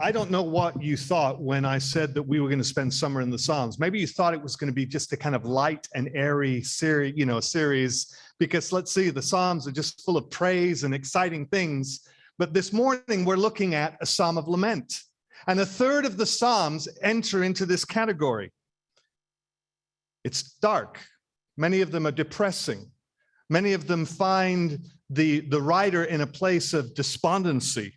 I don't know what you thought when I said that we were going to spend summer in the Psalms. Maybe you thought it was going to be just a kind of light and airy series, because let's see, the Psalms are just full of praise and exciting things. But this morning we're looking at a Psalm of Lament. And a third of the Psalms enter into this category. It's dark. Many of them are depressing. Many of them find the writer in a place of despondency.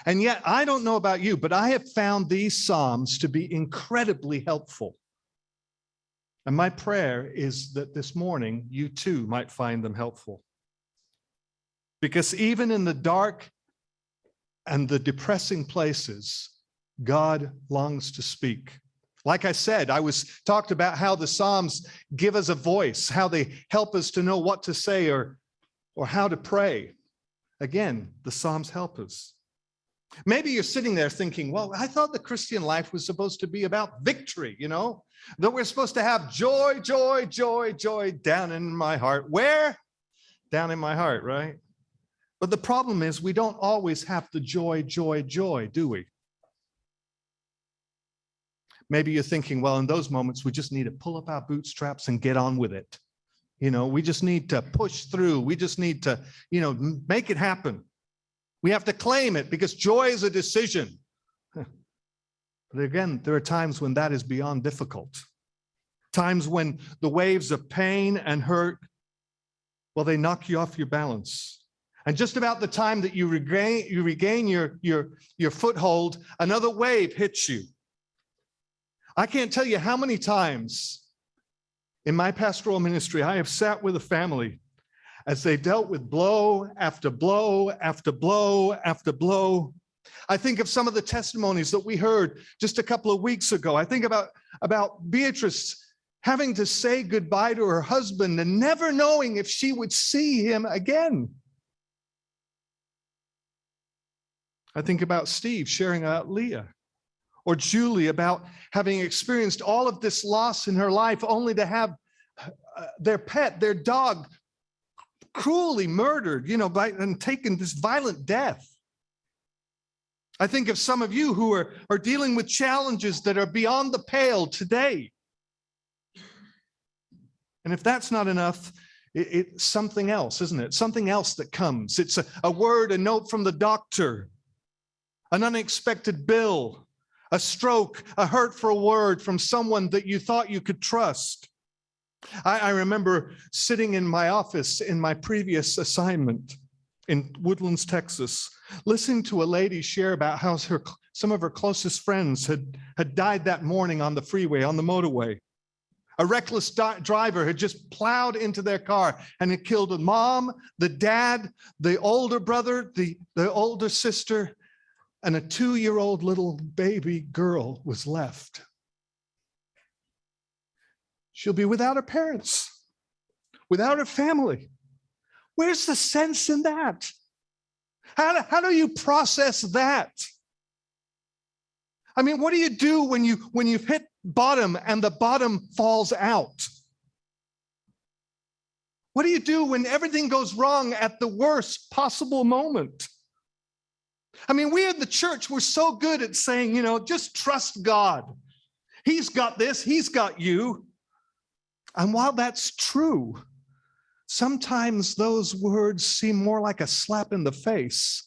And yet, I don't know about you, but I have found these Psalms to be incredibly helpful. And my prayer is that this morning, you too might find them helpful. Because even in the dark and the depressing places, God longs to speak. Like I said, I talked about how the Psalms give us a voice, how they help us to know what to say or how to pray. Again, the Psalms help us. Maybe you're sitting there thinking, well, I thought the Christian life was supposed to be about victory, that we're supposed to have joy, joy, joy, joy down in my heart. Where? Down in my heart, right? But the problem is we don't always have the joy, joy, joy, do we? Maybe you're thinking, well, in those moments, we just need to pull up our bootstraps and get on with it. We just need to push through. We just need to, make it happen. We have to claim it because joy is a decision. But again, there are times when that is beyond difficult. Times when the waves of pain and hurt, well, they knock you off your balance. And just about the time that you regain your foothold, another wave hits you. I can't tell you how many times in my pastoral ministry I have sat with a family as they dealt with blow after blow after blow after blow. I think of some of the testimonies that we heard just a couple of weeks ago. I think about Beatrice having to say goodbye to her husband and never knowing if she would see him again. I think about Steve sharing about Leah, or Julie about having experienced all of this loss in her life only to have their pet, their dog, cruelly murdered, and taken this violent death. I think of some of you who are dealing with challenges that are beyond the pale today. And if that's not enough, it's something else, isn't it? Something else that comes. It's a word, a note from the doctor, an unexpected bill, a stroke, a hurtful word from someone that you thought you could trust. I remember sitting in my office in my previous assignment in Woodlands, Texas, listening to a lady share about how some of her closest friends had died that morning on the freeway, on the motorway. A reckless driver had just plowed into their car and had killed the mom, the dad, the older brother, the older sister, and a 2-year-old little baby girl was left. She'll be without her parents, without her family. Where's the sense in that? How do you process that? I mean, what do you do when you've hit bottom and the bottom falls out? What do you do when everything goes wrong at the worst possible moment? I mean, we in the church, we're so good at saying, just trust God. He's got this, he's got you. And while that's true, sometimes those words seem more like a slap in the face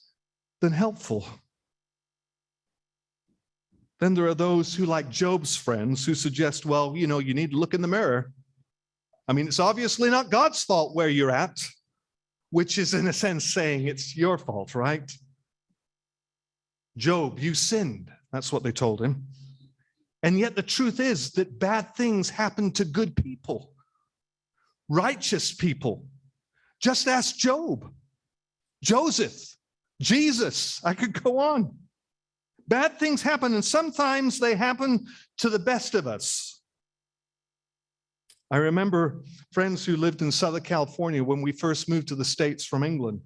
than helpful. Then there are those who, like Job's friends, who suggest, well, you need to look in the mirror. I mean, it's obviously not God's fault where you're at, which is in a sense saying it's your fault, right? Job, you sinned. That's what they told him. And yet the truth is that bad things happen to good people, righteous people. Just ask Job, Joseph, Jesus. I could go on. Bad things happen, and sometimes they happen to the best of us. I remember friends who lived in Southern California when we first moved to the States from England.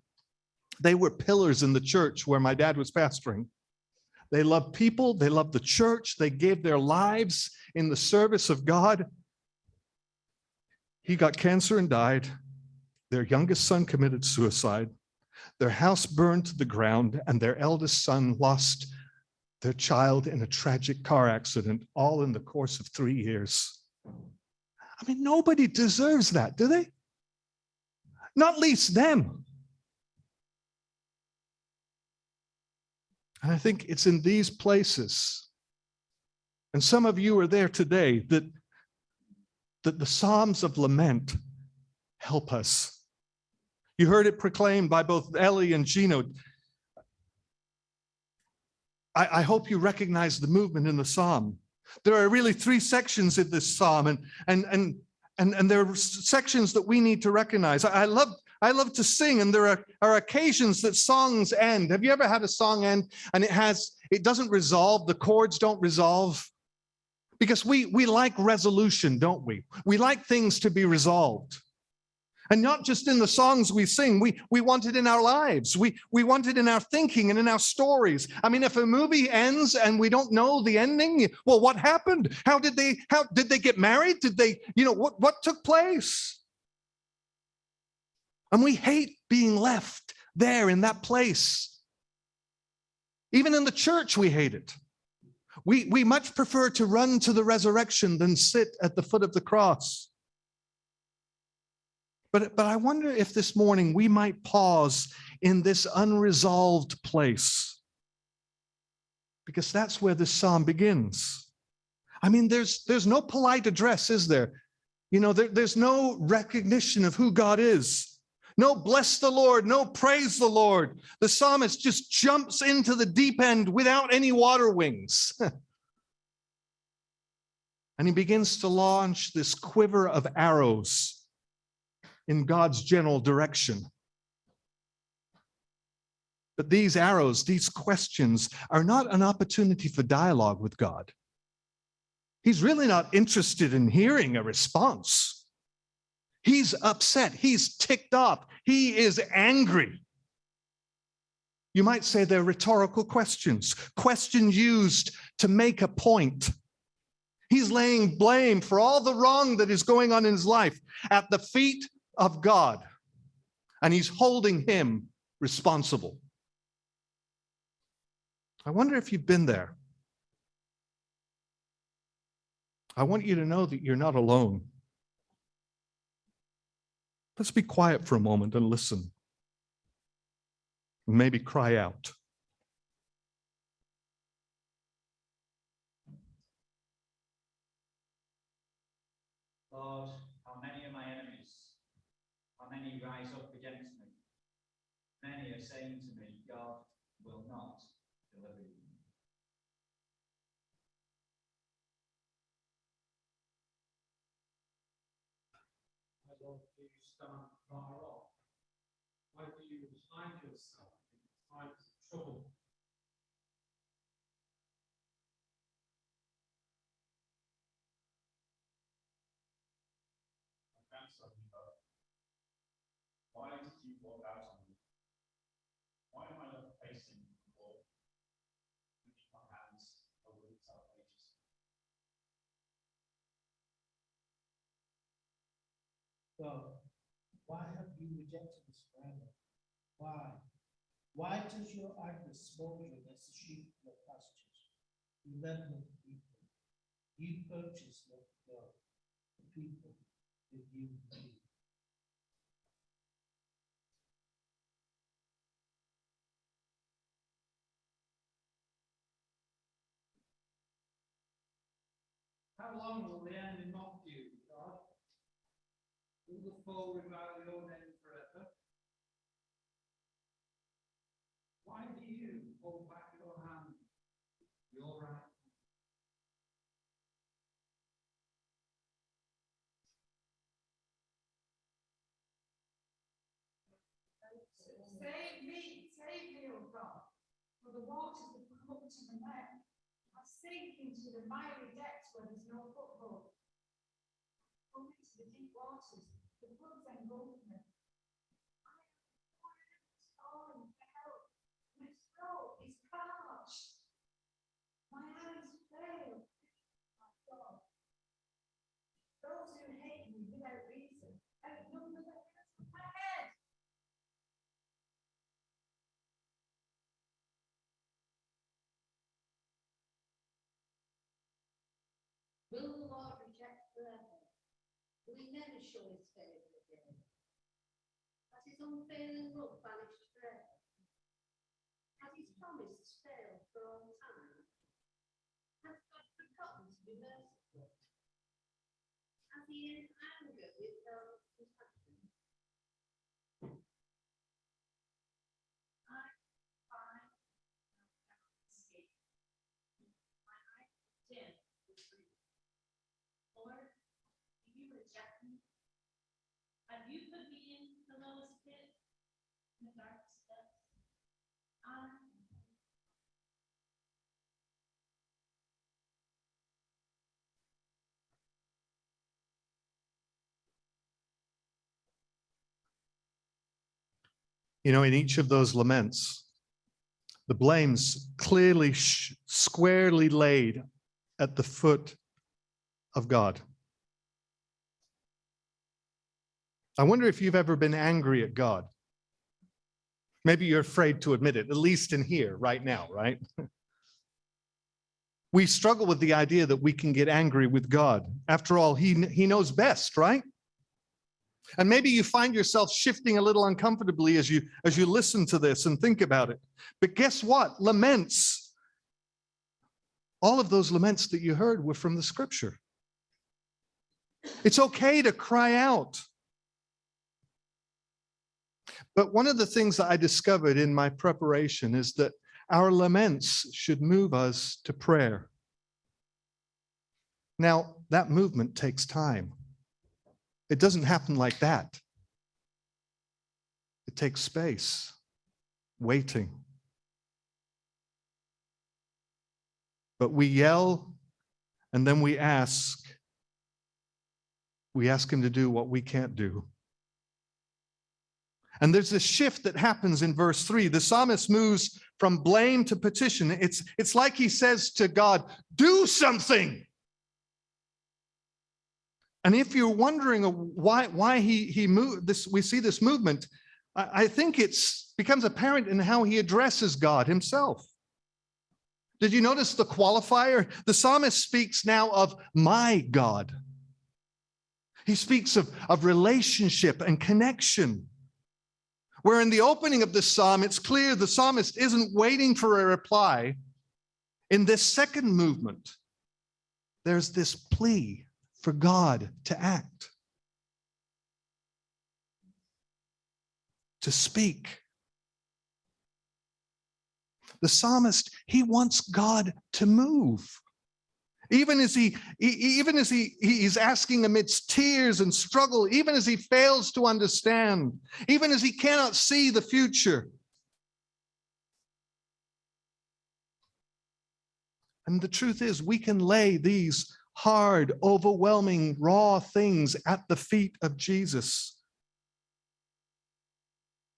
They were pillars in the church where my dad was pastoring. They loved people, they loved the church, they gave their lives in the service of God. He got cancer and died. Their youngest son committed suicide. Their house burned to the ground, and their eldest son lost their child in a tragic car accident, all in the course of 3 years. I mean, nobody deserves that, do they? Not least them. And I think it's in these places, and some of you are there today, that the Psalms of Lament help us. You heard it proclaimed by both Ellie and Gino. I hope you recognize the movement in the psalm. There are really 3 sections in this psalm, and there are sections that we need to recognize. I love to sing, and there are occasions that songs end. Have you ever had a song end and it doesn't resolve, the chords don't resolve? Because we like resolution, don't we? We like things to be resolved. And not just in the songs we sing, we want it in our lives. We want it in our thinking and in our stories. I mean, if a movie ends and we don't know the ending, well, what happened? How did they get married? Did they, what took place? And we hate being left there in that place. Even in the church, we hate it. We much prefer to run to the resurrection than sit at the foot of the cross. But I wonder if this morning we might pause in this unresolved place, because that's where this psalm begins. I mean, there's no polite address, is there? There's no recognition of who God is. No bless the Lord, no praise the Lord. The psalmist just jumps into the deep end without any water wings. And he begins to launch this quiver of arrows in God's general direction. But these arrows, these questions, are not an opportunity for dialogue with God. He's really not interested in hearing a response. He's upset. He's ticked off. He is angry. You might say they're rhetorical questions used to make a point. He's laying blame for all the wrong that is going on in his life at the feet of God, and he's holding him responsible. I wonder if you've been there. I want you to know that you're not alone. Let's be quiet for a moment and listen. Maybe cry out. Lord, how many are my enemies? How many rise up against me? Many are saying to me, God will not deliver you. Why don't you stand far off? Why do you hide yourself in times of trouble? Why did you walk out on me? Why am I not facing the wall? Lift my hands over the salvation. God, why have you rejected us forever? Why? Why does your anger smouldering as the sheep of your pastures? You led them to people. You purchased them to go. The people with you. How long will the enemy mock you, God? Will the foe revile your name forever? Why do you hold back your hand, your right? Save me, O God, for the waters have come up to the neck. I sink into the miry depths where there's no foothold. Come into the deep waters, the floods engulf me. I am calling for help. My throat is parched. My eyes fail. My God. Those who hate me without reason outnumber the hairs of my head. will he never show his favour again? Has his unfailing love vanished forever? Has his promise failed for all time? Has God forgotten to be merciful? Has he in anger withheld compassion? I find no escape. My eyes are dim with grief. Lord, do you reject me? Have you put me in the lowest pit, in the darkest depths? You know, in each of those laments, the blame's clearly squarely laid at the foot of God. I wonder if you've ever been angry at God. Maybe you're afraid to admit it, at least in here right now, right? We struggle with the idea that we can get angry with God. After all, he knows best, right? And maybe you find yourself shifting a little uncomfortably as you listen to this and think about it. But guess what? Laments, all of those laments that you heard were from the scripture. It's okay to cry out. But one of the things that I discovered in my preparation is that our laments should move us to prayer. Now, that movement takes time. It doesn't happen like that. It takes space, waiting. But we yell, and then we ask him to do what we can't do. And there's this shift that happens in verse 3. The psalmist moves from blame to petition. It's like he says to God, do something. And if you're wondering why he moved this, we see this movement, I think it's becomes apparent in how he addresses God himself. Did you notice the qualifier? The psalmist speaks now of my God. He speaks of relationship and connection. Where in the opening of this psalm, it's clear the psalmist isn't waiting for a reply. In this second movement, there's this plea for God to act, to speak. The psalmist, he wants God to move. Even as he's asking amidst tears and struggle, even as he fails to understand, even as he cannot see the future. And the truth is, we can lay these hard, overwhelming, raw things at the feet of Jesus.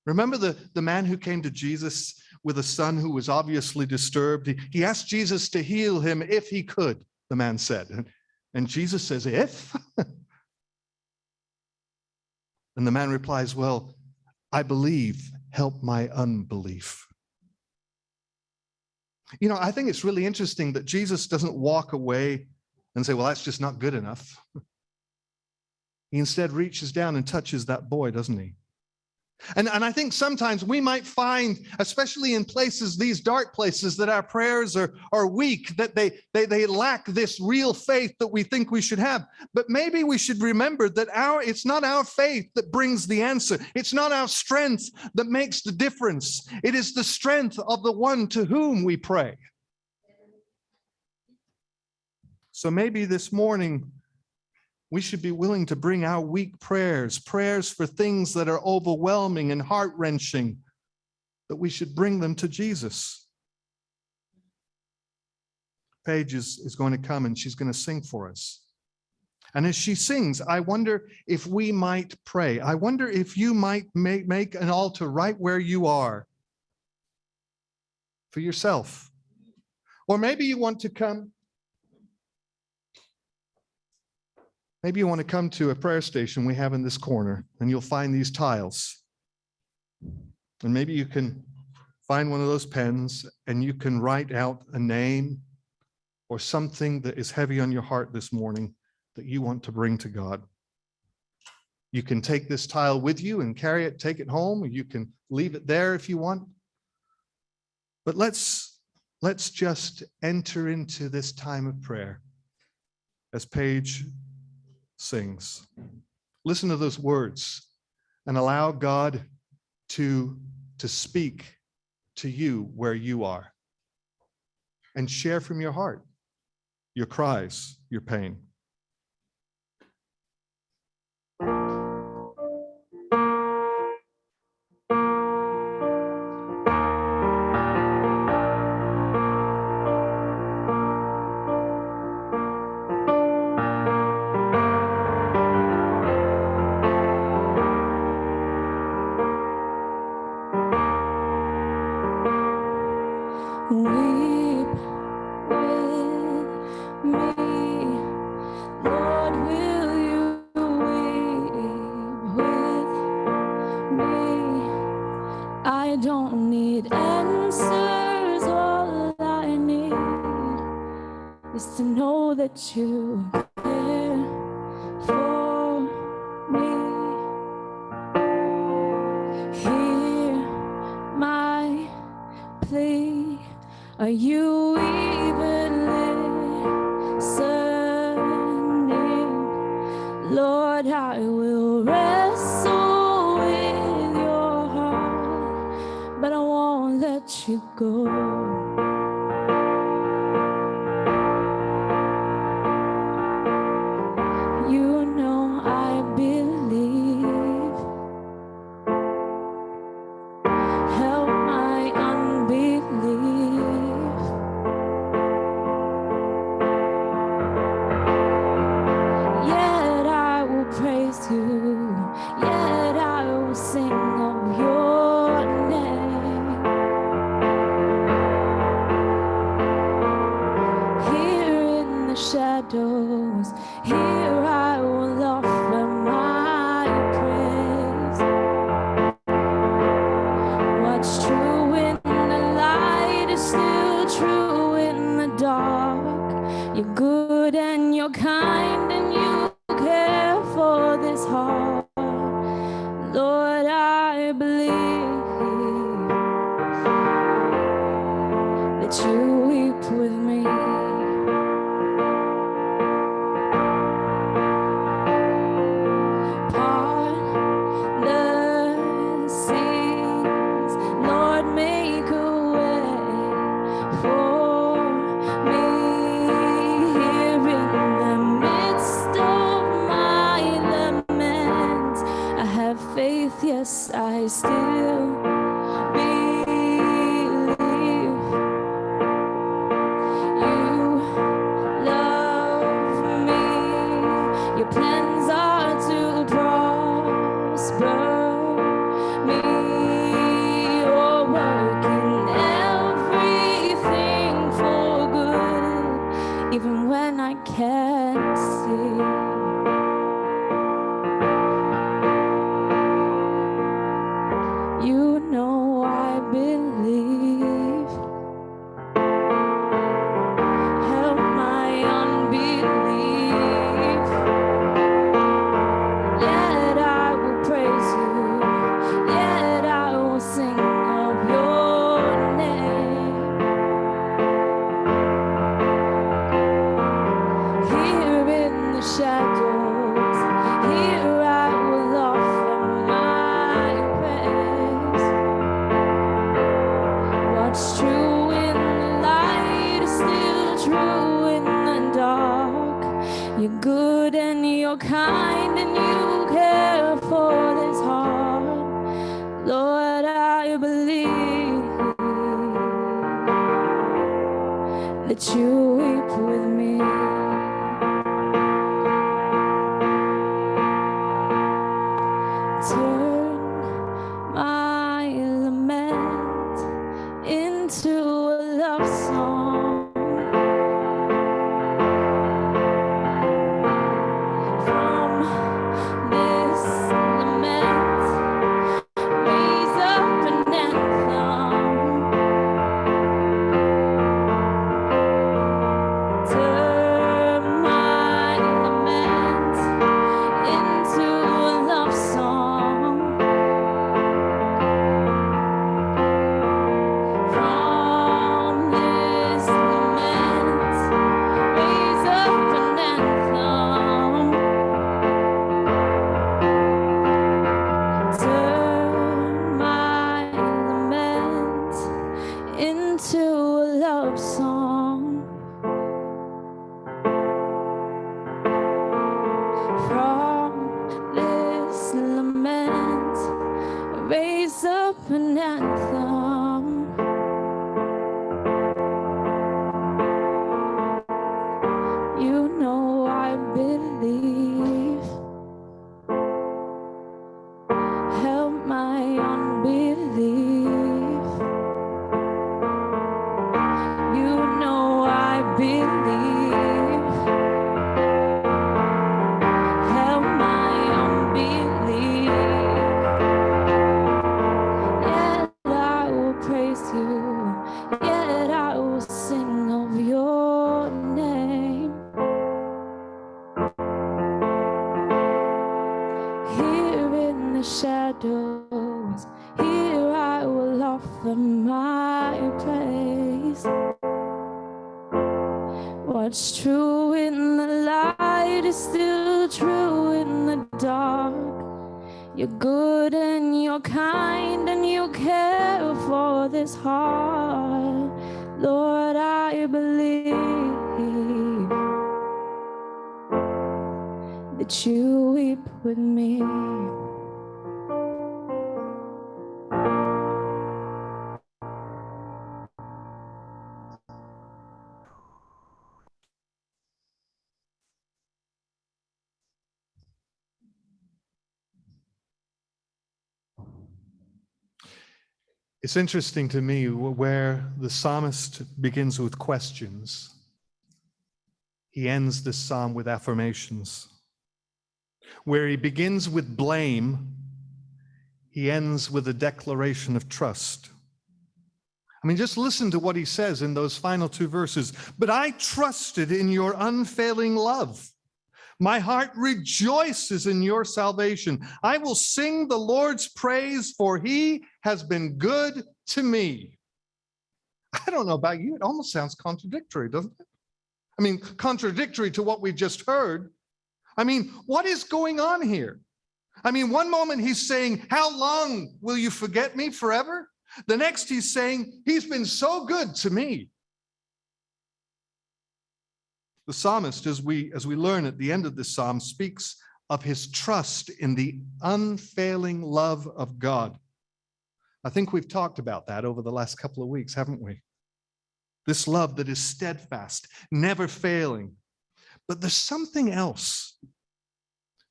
Remember the man who came to Jesus with a son who was obviously disturbed? He asked Jesus to heal him if he could, the man said. And Jesus says, if? And the man replies, well, I believe, help my unbelief. You know, I think it's really interesting that Jesus doesn't walk away and say, well, that's just not good enough. He instead reaches down and touches that boy, doesn't he? And I think sometimes we might find, especially in places, these dark places, that our prayers are weak, that they lack this real faith that we think we should have. But maybe we should remember that it's not our faith that brings the answer. It's not our strength that makes the difference. It is the strength of the one to whom we pray. So maybe this morning, we should be willing to bring our weak prayers for things that are overwhelming and heart-wrenching, that we should bring them to Jesus. Paige is going to come and she's going to sing for us. And as she sings, I wonder if we might pray. I wonder if you might make an altar right where you are for yourself. Or maybe you want to come. Maybe you want to come to a prayer station we have in this corner, and you'll find these tiles. And maybe you can find one of those pens, and you can write out a name or something that is heavy on your heart this morning that you want to bring to God. You can take this tile with you and carry it, take it home, or you can leave it there if you want. But let's just enter into this time of prayer as Paige sings. Listen to those words and allow God to speak to you where you are, and share from your heart your cries, your pain. Weep with me, Lord, will you weep with me? I don't need answers, all I need is to know that you care for me. Hear my plea. Are you even listening? Lord, I will wrestle with your heart, but I won't let you go. You know I believe. Help my unbelief. Yet I will praise you. Yet I will sing of your name. Here in the shadows, here I will offer my praise. What's true in the light is still true in the dark. You're good and you're kind and you care for this heart. Lord, I believe that you weep with me. Part the seas, Lord, make a way for me here in the midst of my lament. I have faith, yes, I still believe. You love me. Your plans are to prosper me. You're working everything for good, even when I can't see. You know I believe. Help my unbelief. Yet I will praise you. Yet I will sing of your name. Here in the shadows, here I will offer my praise. What's true in the light is still true in the dark. You're good and you're kind and you care for this heart. Lord, I believe that you weep with me. Turn my lament into a love song. From this lament, raise up an anthem. Turn my lament into a love into a love song. From this lament, raise up an anthem. You know I believe. Help my unbelief. You know I believe. Help my unbelief. Yet I will praise you. Yet I will sing of your name. Here in the shadows, here I will offer my praise. What's true in the light is still true in the dark. You're good and you're kind and you care for this heart. Lord, I believe that you weep with me. It's interesting to me where the psalmist begins with questions. He ends this psalm with affirmations. Where he begins with blame, he ends with a declaration of trust. I mean, just listen to what he says in those final two verses. But I trusted in your unfailing love. My heart rejoices in your salvation. I will sing the Lord's praise, for he has been good to me. I don't know about you. It almost sounds contradictory, doesn't it? I mean, contradictory to what we just heard. I mean, what is going on here? I mean, one moment he's saying, how long will you forget me forever? The next he's saying, he's been so good to me. The psalmist, as we learn at the end of this psalm, speaks of his trust in the unfailing love of God. I think we've talked about that over the last couple of weeks, haven't we? This love that is steadfast, never failing. But there's something else.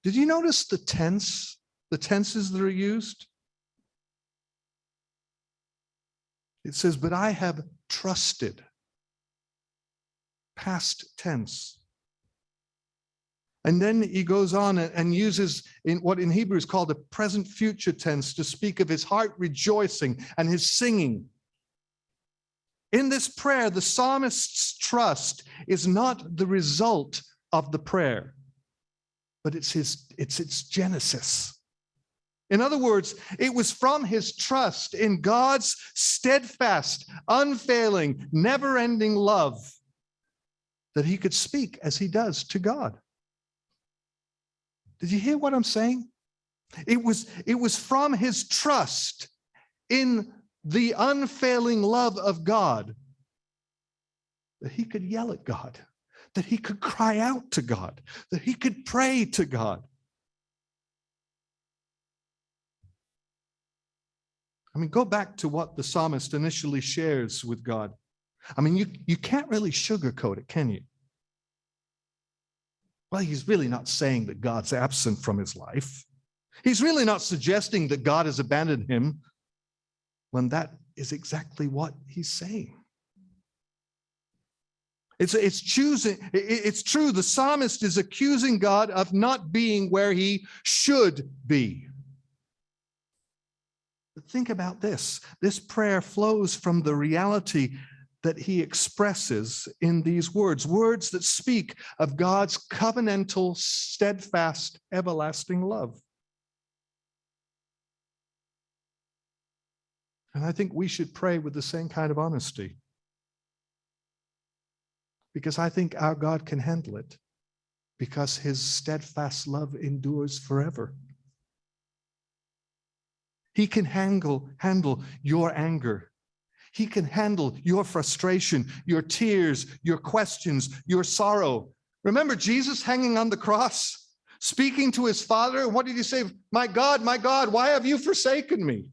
Did you notice the tenses that are used? It says, but I have trusted. Past tense. And then he goes on and uses in what in Hebrew is called a present future tense to speak of his heart rejoicing and his singing. In this prayer, the psalmist's trust is not the result of the prayer, but it's its genesis. In other words, it was from his trust in God's steadfast, unfailing, never-ending love that he could speak as he does to God. Did you hear what I'm saying? It was from his trust in the unfailing love of God that he could yell at God, that he could cry out to God, that he could pray to God. I mean, go back to what the psalmist initially shares with God. I mean, you can't really sugarcoat it, can you? Well, he's really not saying that God's absent from his life. He's really not suggesting that God has abandoned him, when that is exactly what he's saying. It's true, the psalmist is accusing God of not being where he should be. But think about this. This prayer flows from the reality that he expresses in these words that speak of God's covenantal, steadfast, everlasting love. And I think we should pray with the same kind of honesty, because I think our God can handle it, because his steadfast love endures forever. He can handle your anger. He can handle your frustration, your tears, your questions, your sorrow. Remember Jesus hanging on the cross, speaking to his Father? What did he say? My God, why have you forsaken me?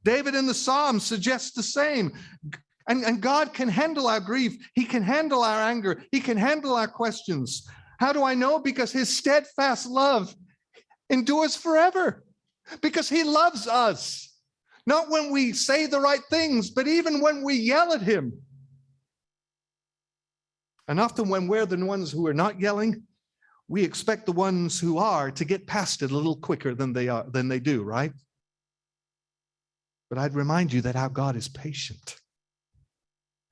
David in the Psalms suggests the same. And God can handle our grief. He can handle our anger. He can handle our questions. How do I know? Because his steadfast love endures forever. Because he loves us. Not when we say the right things, but even when we yell at him. And often when we're the ones who are not yelling, we expect the ones who are to get past it a little quicker than they do, right? But I'd remind you that our God is patient.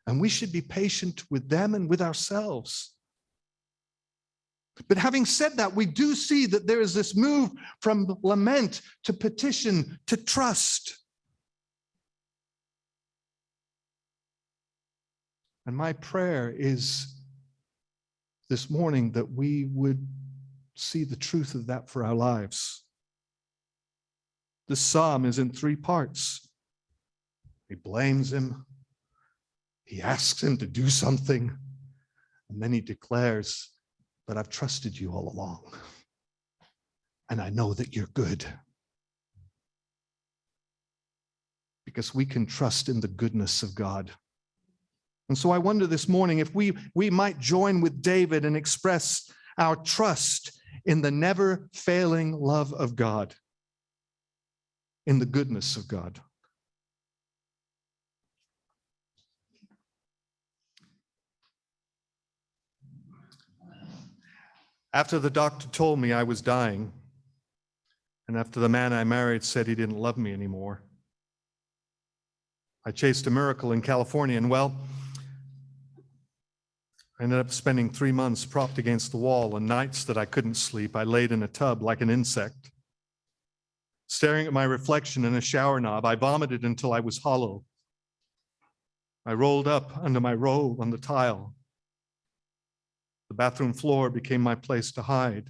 And we should be patient with them and with ourselves. But having said that, we do see that there is this move from lament to petition to trust. And my prayer is this morning that we would see the truth of that for our lives. This psalm is in 3 parts. He blames him. He asks him to do something. And then he declares, but I've trusted you all along. And I know that you're good. Because we can trust in the goodness of God. And so I wonder this morning if we might join with David and express our trust in the never failing love of God, in the goodness of God. After the doctor told me I was dying, and after the man I married said he didn't love me anymore, I chased a miracle in California, and well, I ended up spending 3 months propped against the wall, and nights that I couldn't sleep, I laid in a tub like an insect. Staring at my reflection in a shower knob, I vomited until I was hollow. I rolled up under my robe on the tile. The bathroom floor became my place to hide,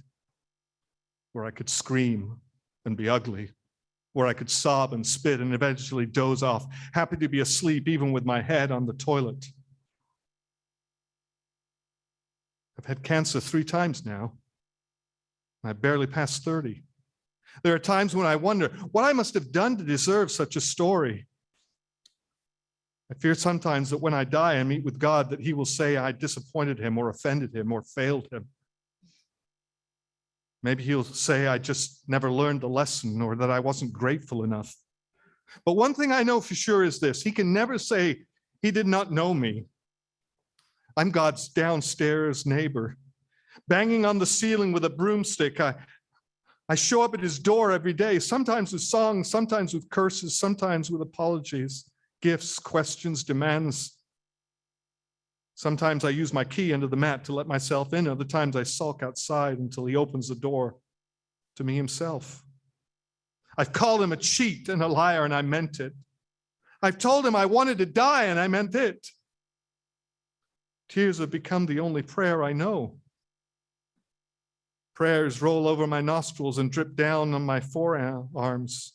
where I could scream and be ugly, where I could sob and spit and eventually doze off, happy to be asleep even with my head on the toilet. I've had cancer 3 times now. I barely passed 30. There are times when I wonder what I must have done to deserve such a story. I fear sometimes that when I die and meet with God, that he will say I disappointed him or offended him or failed him. Maybe he'll say I just never learned the lesson or that I wasn't grateful enough. But one thing I know for sure is this: he can never say he did not know me. I'm God's downstairs neighbor, banging on the ceiling with a broomstick. I show up at his door every day, sometimes with songs, sometimes with curses, sometimes with apologies, gifts, questions, demands. Sometimes I use my key under the mat to let myself in. Other times I sulk outside until he opens the door to me himself. I've called him a cheat and a liar, and I meant it. I've told him I wanted to die, and I meant it. Tears have become the only prayer I know. Prayers roll over my nostrils and drip down on my forearms.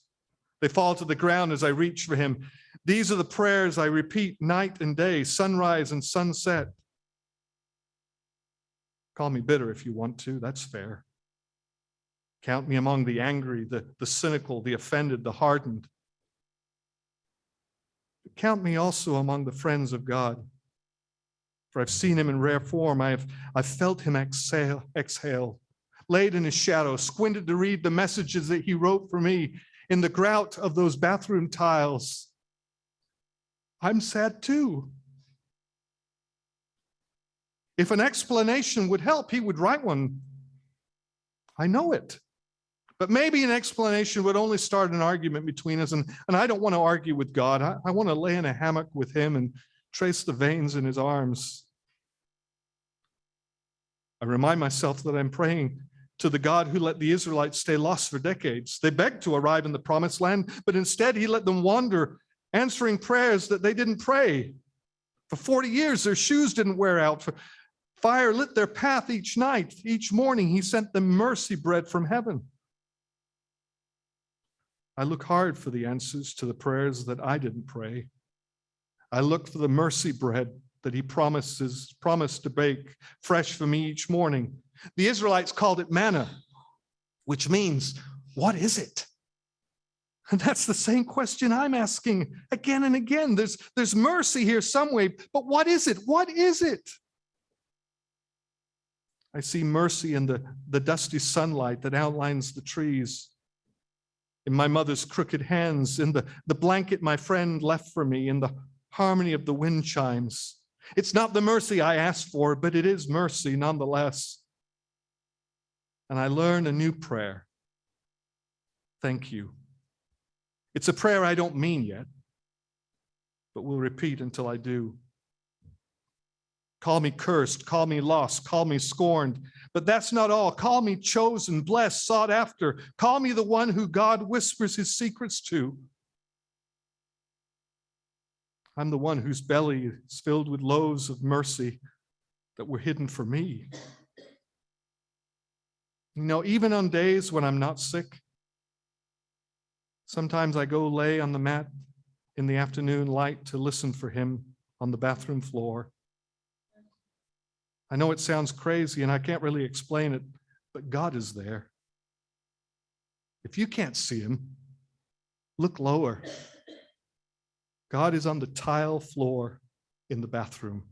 They fall to the ground as I reach for him. These are the prayers I repeat night and day, sunrise and sunset. Call me bitter if you want to, that's fair. Count me among the angry, the cynical, the offended, the hardened. But count me also among the friends of God. For I've seen him in rare form. I've felt him exhale, laid in his shadow, squinted to read the messages that he wrote for me in the grout of those bathroom tiles. I'm sad too. If an explanation would help, he would write one. I know it. But maybe an explanation would only start an argument between us, and I don't want to argue with God. I want to lay in a hammock with him and trace the veins in his arms. I remind myself that I'm praying to the God who let the Israelites stay lost for decades. They begged to arrive in the promised land, but instead he let them wander, answering prayers that they didn't pray. For 40 years, their shoes didn't wear out. Fire lit their path each night. Each morning, he sent them mercy bread from heaven. I look hard for the answers to the prayers that I didn't pray. I look for the mercy bread that he promised to bake fresh for me each morning. The Israelites called it manna, which means, what is it? And that's the same question I'm asking again and again. There's mercy here some way, but what is it? What is it? I see mercy in the dusty sunlight that outlines the trees, in my mother's crooked hands, in the blanket my friend left for me, in the harmony of the wind chimes. It's not the mercy I asked for, but it is mercy nonetheless. And I learn a new prayer. Thank you. It's a prayer I don't mean yet, but will repeat until I do. Call me cursed, call me lost, call me scorned, but that's not all. Call me chosen, blessed, sought after. Call me the one who God whispers his secrets to. I'm the one whose belly is filled with loaves of mercy that were hidden for me. You know, even on days when I'm not sick, sometimes I go lay on the mat in the afternoon light to listen for him on the bathroom floor. I know it sounds crazy and I can't really explain it, but God is there. If you can't see him, look lower. God is on the tile floor in the bathroom.